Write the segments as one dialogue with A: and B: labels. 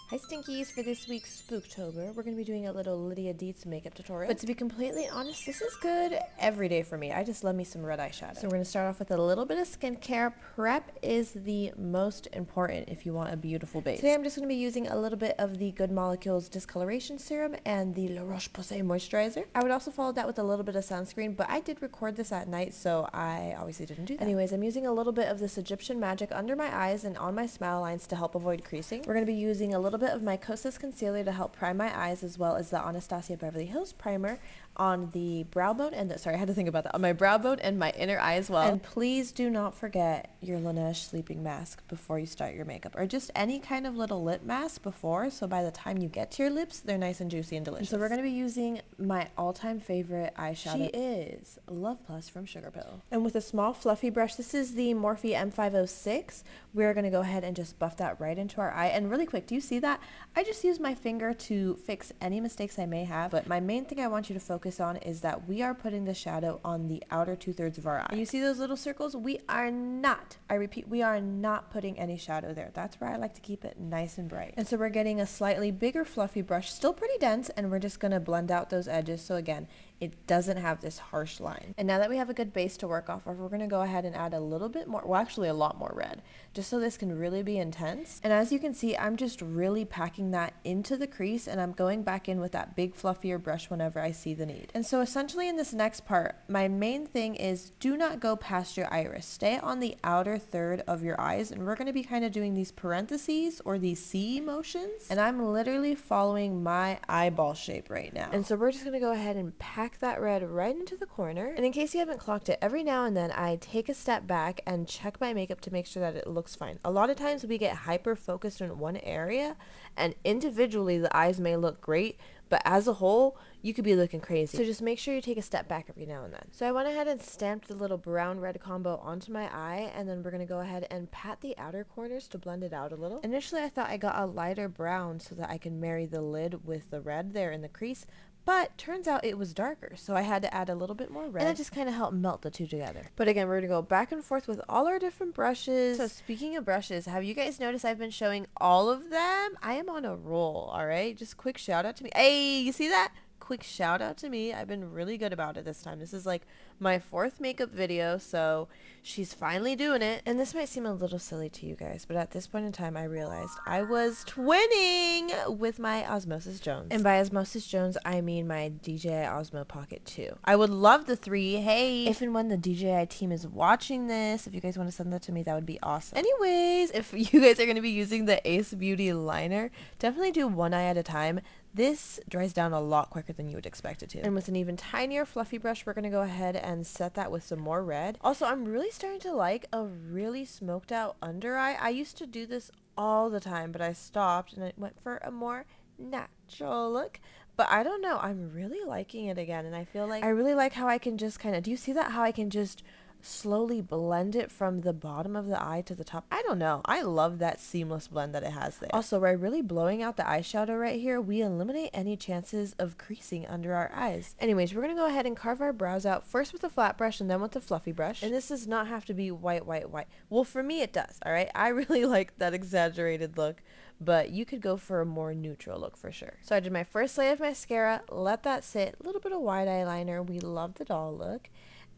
A: Hi Stinkies, for this week's Spooktober, we're going to be doing a little Lydia Deetz makeup tutorial. But to be completely honest, this is good every day for me. I just love me some red eyeshadow. So we're going to start off with a little bit of skincare. Prep is the most important if you want a beautiful base. Today I'm just going to be using a little bit of the Good Molecules Discoloration Serum and the Roche-Posay Moisturizer. I would also follow that with a little bit of sunscreen, but I did record this at night, so I obviously didn't do that. Anyways, I'm using a little bit of this Egyptian Magic under my eyes and on my smile lines to help avoid creasing. We're going to be using a little bit of my Kosas concealer to help prime my eyes, as well as the Anastasia Beverly Hills primer on the brow bone and sorry, I had to think about that, on my brow bone and my inner eye as well. And please do not forget your Laneige sleeping mask before you start your makeup, or just any kind of little lip mask before, so by the time you get to your lips, they're nice and juicy and delicious. And so we're going to be using my all-time favorite eyeshadow. She is Love Plus from Sugarpill. And with a small fluffy brush, this is the Morphe M506, we're going to go ahead and just buff that right into our eye. And really quick, do you see that? I just use my finger to fix any mistakes I may have, but my main thing I want you to focus on is that we are putting the shadow on the outer 2/3 of our eye. And you see those little circles? We are not, I repeat, we are not putting any shadow there. That's where I like to keep it nice and bright. And so we're getting a slightly bigger fluffy brush, still pretty dense, and we're just going to blend out those edges. So again, it doesn't have this harsh line. And now that we have a good base to work off of, we're going to go ahead and add a little bit more, well actually a lot more red, just so this can really be intense. And as you can see, I'm just really packing that into the crease, and I'm going back in with that big fluffier brush whenever I see the need. And so essentially in this next part, my main thing is do not go past your iris. Stay on the outer third of your eyes, and we're going to be kind of doing these parentheses or these C motions. And I'm literally following my eyeball shape right now. And so we're just going to go ahead and pack that red right into the corner. And in case you haven't clocked it, every now and then I take a step back and check my makeup to make sure that it looks fine. A lot of times we get hyper focused in one area, and individually the eyes may look great, but as a whole, you could be looking crazy. So just make sure you take a step back every now and then. So I went ahead and stamped the little brown-red combo onto my eye, and then we're going to go ahead and pat the outer corners to blend it out a little. Initially, I thought I got a lighter brown so that I can marry the lid with the red there in the crease, but turns out it was darker, so I had to add a little bit more red, and that just kind of helped melt the two together. But again, we're going to go back and forth with all our different brushes. So speaking of brushes, have you guys noticed I've been showing all of them? I am on a roll, all right? Just quick shout out to me. Hey, you see that? Quick shout out to me. I've been really good about it this time. This is like my 4th makeup video, so she's finally doing it. And this might seem a little silly to you guys, but at this point in time I realized I was twinning with my Osmosis Jones. And by Osmosis Jones I mean my DJI Osmo Pocket 2. I would love the 3. Hey, if and when the DJI team is watching this, if you guys want to send that to me, that would be awesome. Anyways, if you guys are going to be using the Ace Beauty liner, definitely do one eye at a time. This dries down a lot quicker than you would expect it to. And with an even tinier fluffy brush, we're going to go ahead and set that with some more red. Also, I'm really starting to like a really smoked out under eye. I used to do this all the time, but I stopped and I went for a more natural look. But I don't know, I'm really liking it again, and I feel like I really like how I can just kind of, do you see that? How I can just slowly blend it from the bottom of the eye to the top. I don't know. I love that seamless blend that it has there. Also, by really blowing out the eyeshadow right here, we eliminate any chances of creasing under our eyes. Anyways, we're going to go ahead and carve our brows out first with a flat brush and then with the fluffy brush. And this does not have to be white, white, white. Well, for me it does, all right? I really like that exaggerated look, but you could go for a more neutral look for sure. So I did my first layer of mascara, let that sit, a little bit of wide eyeliner. We love the doll look.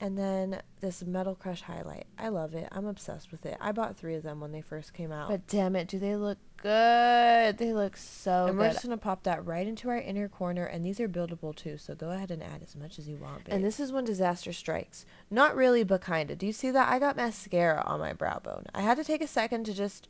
A: And then this Metal Crush highlight. I love it. I'm obsessed with it. I bought 3 of them when they first came out. But damn it, do they look good. They look so good. And we're just going to pop that right into our inner corner. And these are buildable too, so go ahead and add as much as you want, babe. And this is when disaster strikes. Not really, but kind of. Do you see that? I got mascara on my brow bone. I had to take a second to just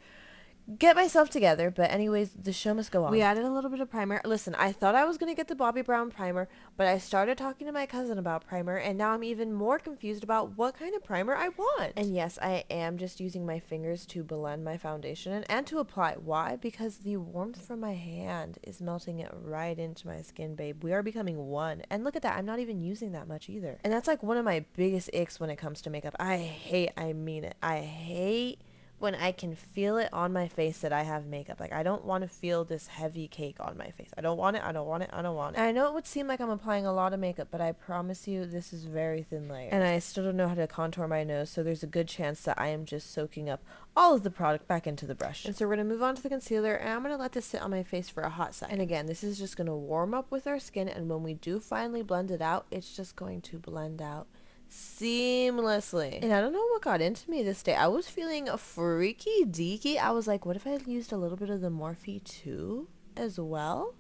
A: get myself together, but anyways, the show must go on. We added a little bit of primer. Listen, I thought I was going to get the Bobbi Brown primer, but I started talking to my cousin about primer, and now I'm even more confused about what kind of primer I want. And yes, I am just using my fingers to blend my foundation in and to apply. Why? Because the warmth from my hand is melting it right into my skin, babe. We are becoming one. And look at that, I'm not even using that much either. And that's like one of my biggest icks when it comes to makeup. I mean it, I hate when I can feel it on my face that I have makeup. Like, I don't want to feel this heavy cake on my face. I don't want it. I don't want it. I don't want it. And I know it would seem like I'm applying a lot of makeup, but I promise you this is very thin layer. And I still don't know how to contour my nose, so there's a good chance that I am just soaking up all of the product back into the brush. And so we're going to move on to the concealer, and I'm going to let this sit on my face for a hot second. And again, this is just going to warm up with our skin, and when we do finally blend it out, it's just going to blend out seamlessly. And I don't know what got into me this day. I was feeling a freaky deaky. I was like, what if I used a little bit of the Morphe too as well?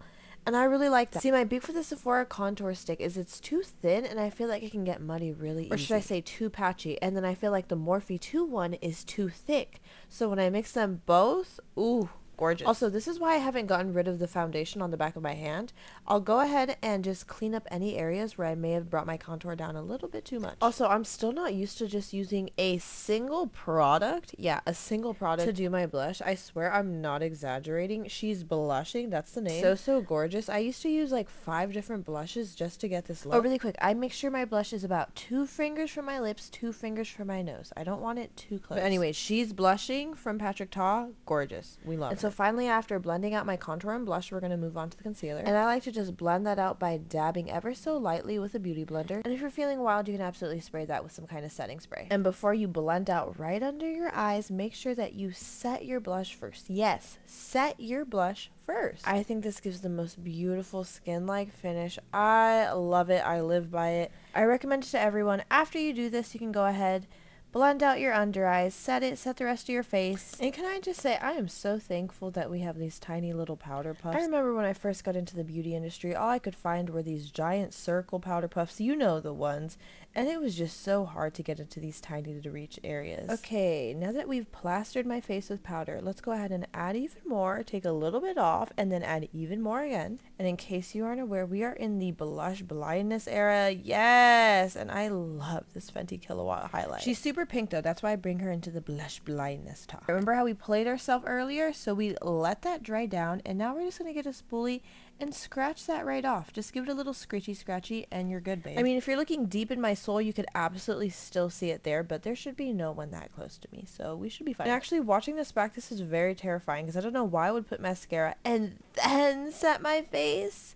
A: And I really like that. See, my beef with the Sephora contour stick is it's too thin, and I feel like it can get muddy really easy. Or should I say too patchy? And then I feel like the Morphe 2 one is too thick. So when I mix them both, ooh, gorgeous. Also, this is why I haven't gotten rid of the foundation on the back of my hand. I'll go ahead and just clean up any areas where I may have brought my contour down a little bit too much. Also, I'm still not used to just using a single product. Yeah, a single product to do my blush. I swear I'm not exaggerating. She's Blushing. That's the name. So gorgeous. I used to use like 5 different blushes just to get this look. Oh, really quick. I make sure my blush is about 2 fingers from my lips, 2 fingers from my nose. I don't want it too close. But anyway, She's Blushing from Patrick Ta. Gorgeous. We love it. And so finally, after blending out my contour and blush, we're going to move on to the concealer. And I like to just blend that out by dabbing ever so lightly with a beauty blender. And if you're feeling wild, you can absolutely spray that with some kind of setting spray. And before you blend out right under your eyes, make sure that you set your blush first. Yes, set your blush first. I think this gives the most beautiful skin-like finish. I love it. I live by it. I recommend it to everyone. After you do this, you can go ahead, blend out your under eyes, set the rest of your face. And can I just say, I am so thankful that we have these tiny little powder puffs. I remember when I first got into the beauty industry, all I could find were these giant circle powder puffs, you know the ones, and it was just so hard to get into these tiny to reach areas. Okay, now that we've plastered my face with powder, let's go ahead and add even more, take a little bit off, and then add even more again. And in case you aren't aware, we are in the blush blindness era. Yes, and I love this Fenty Kilowatt highlight. She's super pink though, that's why I bring her into the blush blindness talk. Remember how we played ourselves earlier? So we let that dry down, and now we're just gonna get a spoolie and scratch that right off. Just give it a little scratchy and you're good, babe. I mean, if you're looking deep in my soul, you could absolutely still see it there, but there should be no one that close to me, so we should be fine. And actually, watching this back, this is very terrifying because I don't know why I would put mascara and then set my face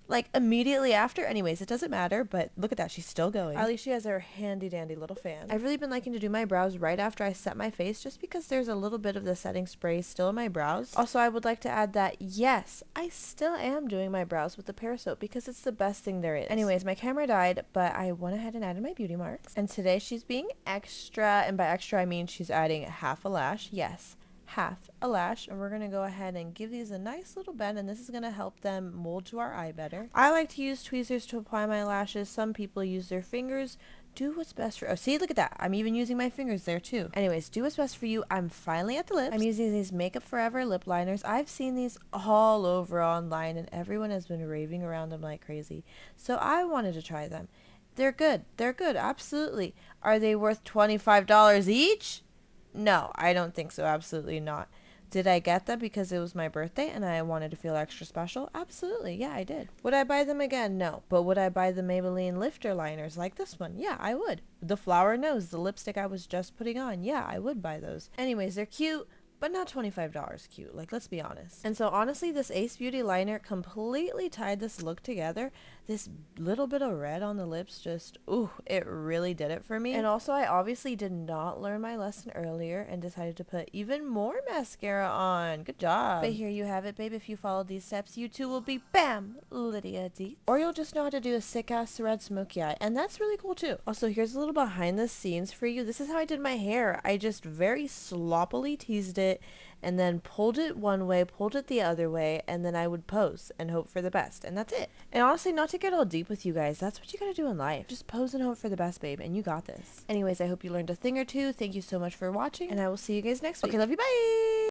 A: like immediately after. Anyways, it doesn't matter, but look at that, she's still going. At least she has her handy dandy little fan. I've really been liking to do my brows right after I set my face, just because there's a little bit of the setting spray still in my brows. Also, I would like to add that yes, I still am doing my brows with the Pear Soap because it's the best thing there is. Anyways, my camera died, but I went ahead and added my beauty marks, and today she's being extra, and by extra I mean she's adding half a lash. Yes, half a lash, and we're going to go ahead and give these a nice little bend, and this is going to help them mold to our eye better. I like to use tweezers to apply my lashes. Some people use their fingers. Do what's best for— oh, see, look at that, I'm even using my fingers there too. Anyways, do what's best for you. I'm finally at the lips. I'm using these Makeup Forever lip liners. I've seen these all over online, and everyone has been raving around them like crazy, so I wanted to try them. They're good, absolutely. Are they worth $25 each? No, I don't think so. Absolutely not. Did I get them because it was my birthday and I wanted to feel extra special? Absolutely. Yeah, I did. Would I buy them again? No. But would I buy the Maybelline lifter liners like this one? Yeah, I would. The flower nose, the lipstick I was just putting on. Yeah, I would buy those. Anyways, they're cute, but not $25 cute. Like, let's be honest. And so honestly, this Ace Beauty liner completely tied this look together. This little bit of red on the lips just, ooh, it really did it for me. And also, I obviously did not learn my lesson earlier and decided to put even more mascara on. Good job. But here you have it, babe. If you follow these steps, you too will be, bam, Lydia Deetz. Or you'll just know how to do a sick-ass red smoky eye, and that's really cool too. Also, here's a little behind the scenes for you. This is how I did my hair. I just very sloppily teased it, and then pulled it one way, pulled it the other way, and then I would pose and hope for the best, and that's it. And honestly, not to get all deep with you guys, that's what you gotta do in life. Just pose and hope for the best, babe, and you got this. Anyways, I hope you learned a thing or two. Thank you so much for watching, and I will see you guys next week. Okay, love you, bye!